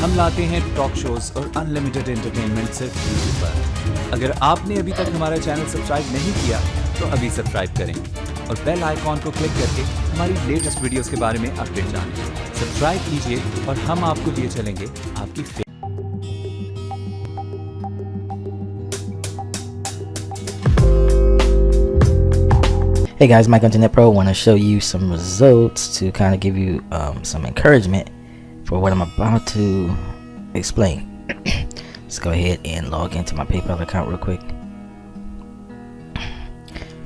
हम लाते हैं talk shows और अनलिमिटेड एंटरटेनमेंट सिर्फ यूट्यूब पर। अगर आपने अभी तक हमारा चैनल सब्सक्राइब नहीं किया तो अभी सब्सक्राइब करें और बेल आइकॉन को क्लिक करके हमारी लेटेस्ट वीडियोस के बारे में अपडेट जानें। सब्सक्राइब कीजिए और हम आपको लिए चलेंगे आपकी Hey guys, Mike Internet Pro. Want to show you some results to kind of give you some encouragement for what I'm about to explain. Let's go ahead and log into my PayPal account real quick.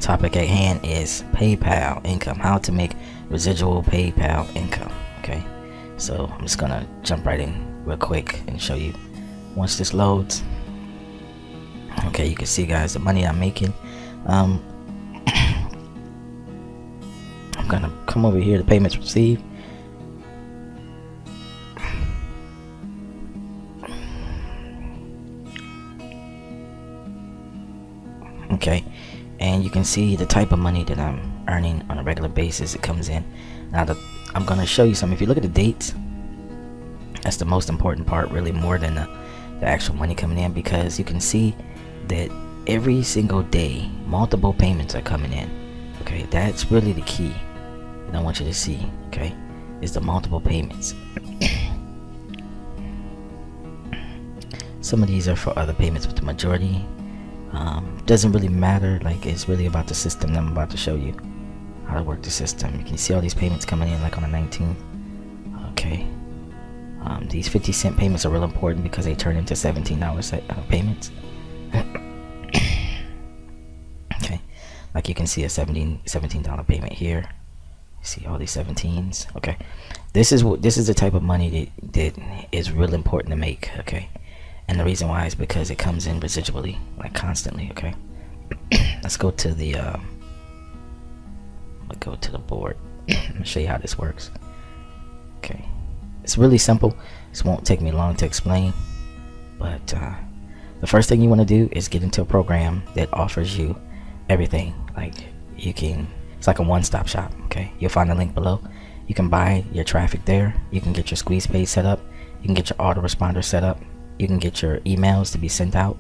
Topic at hand is PayPal income, how to make residual PayPal income. Okay, so I'm just gonna jump right in real quick and show you once this loads. Okay, you can see guys the money I'm making. I'm gonna come over here to payments received. Okay, and you can see the type of money that I'm earning on a regular basis. It comes in. Now I'm gonna show you some. If you look at the dates, that's the most important part, really, more than the actual money coming in, because you can see that every single day multiple payments are coming in. Okay, that's really the key that I want you to see. Okay, is the multiple payments. Some of these are for other payments, but the majority doesn't really matter. Like, it's really about the system that I'm about to show you how to work the system. You can see all these payments coming in like on the 19th. Okay, these 50-cent payments are real important because they turn into $17 payments. Okay, like you can see a $17 payment here. See all these 17s. Okay, this is the type of money that is real important to make. Okay, and the reason why is because it comes in residually, like constantly. Okay, let's go to the board. Let me show you how this works. Okay, it's really simple. This won't take me long to explain, but the first thing you want to do is get into a program that offers you everything. Like, it's like a one-stop shop. Okay, you'll find the link below. You can buy your traffic there. You can get your squeeze page set up. You can get your autoresponder set up. You can get your emails to be sent out.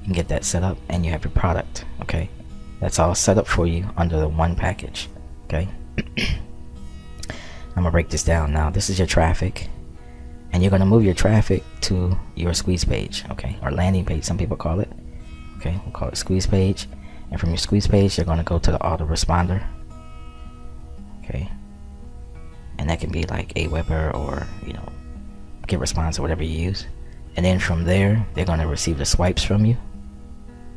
You can get that set up, and you have your product. Okay, that's all set up for you under the one package. Okay, I'm gonna break this down now. This is your traffic, and you're gonna move your traffic to your squeeze page. Okay, or landing page, some people call it. Okay, we'll call it squeeze page. And from your squeeze page, you're going to go to the autoresponder. Okay, and that can be like Aweber or GetResponse or whatever you use. And then from there, they're going to receive the swipes from you.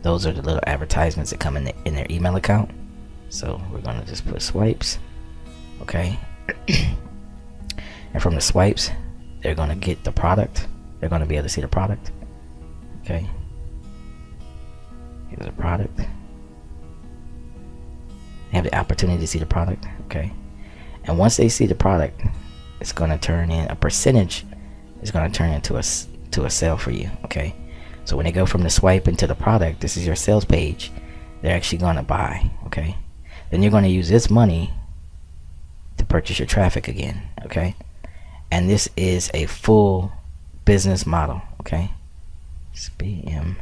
Those are the little advertisements that come in their email account. So we're going to just put swipes. Okay, and from the swipes, they're going to get the product. They're going to be able to see the product. Okay, here's the product. They have the opportunity to see the product. Okay, and once they see the product, it's going to turn in a percentage. It's going to turn into a sale for you. Okay, so when they go from the swipe into the product, this is your sales page. They're actually going to buy. Okay, then you're going to use this money to purchase your traffic again. Okay, and this is a full business model. Okay, SPM.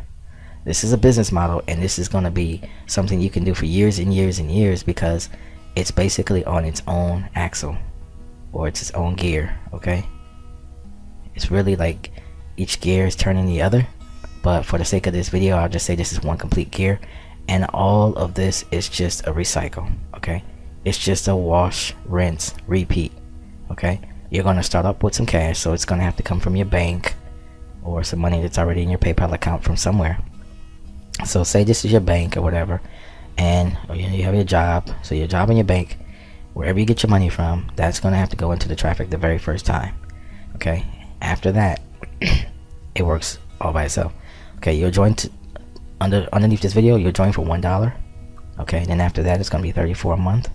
This is a business model, and this is going to be something you can do for years and years and years, because it's basically on its own axle, or it's its own gear. Okay, it's really like each gear is turning the other, but for the sake of this video, I'll just say this is one complete gear, and all of this is just a recycle. Okay, it's just a wash, rinse, repeat. Okay, you're going to start up with some cash, so it's going to have to come from your bank or some money that's already in your PayPal account from somewhere. So say this is your bank or whatever, and you have your job. So your job and your bank, wherever you get your money from, that's going to have to go into the traffic the very first time. Okay, after that, it works all by itself. Okay, you'll join underneath this video. You'll join for $1. Okay, then after that, it's going to be $34 a month.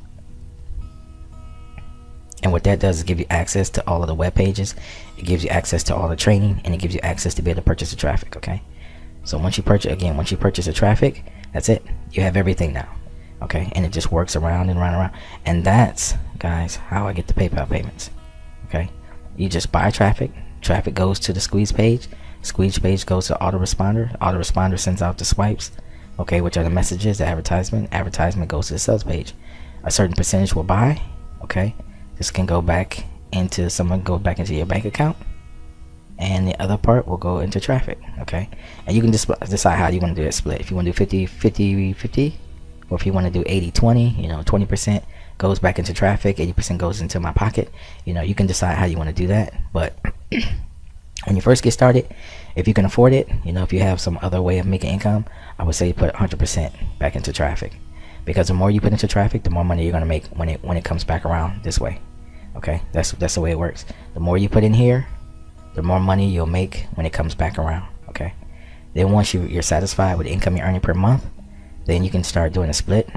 And what that does is give you access to all of the web pages. It gives you access to all the training, and it gives you access to be able to purchase the traffic. Okay, so once you purchase the traffic, that's it. You have everything now. Okay, and it just works around and around. And that's, guys, how I get the PayPal payments. Okay, you just buy traffic, Traffic goes to the squeeze page. Squeeze page goes to autoresponder. Autoresponder sends out the swipes, okay, which are the messages, the advertisement. Advertisement goes to the sales page. A certain percentage will buy, okay. This can go back into your bank account, and the other part will go into traffic, okay. And you can just decide how you want to do that split. If you want to do 50-50, or if you want to do 80-20, 20% goes back into traffic, 80% goes into my pocket. You can decide how you want to do that. But when you first get started, if you can afford it, if you have some other way of making income, I would say you put 100% back into traffic, because the more you put into traffic, the more money you're gonna make when it comes back around this way. Okay, that's the way it works. The more you put in here, the more money you'll make when it comes back around. Okay, then once you're satisfied with the income you're earning per month, then you can start doing a split.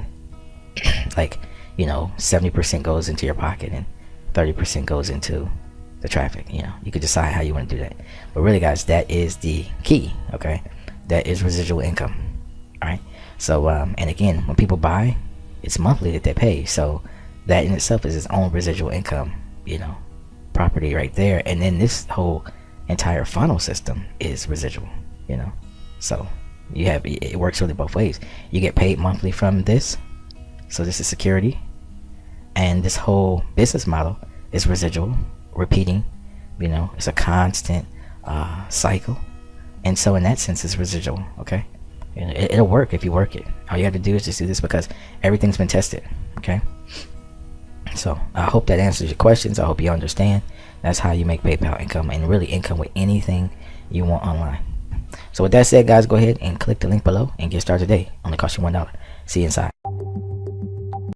Like 70% goes into your pocket and 30% goes into the traffic. You could decide how you want to do that. But really, guys, that is the key. Okay, that is residual income. All right. So and again, when people buy, it's monthly that they pay. So that in itself is its own residual income, property right there. And then this whole entire funnel system is residual. So it works really both ways. You get paid monthly from this, so this is security, and this whole business model is residual, repeating. It's a constant cycle, and so in that sense, it's residual. Okay, it'll work if you work it. All you have to do is just do this, because everything's been tested. Okay, so I hope that answers your questions. I hope you understand. That's how you make PayPal income, and really income with anything you want online. So with that said, guys, go ahead and click the link below and get started today. Only cost you $1. See you inside.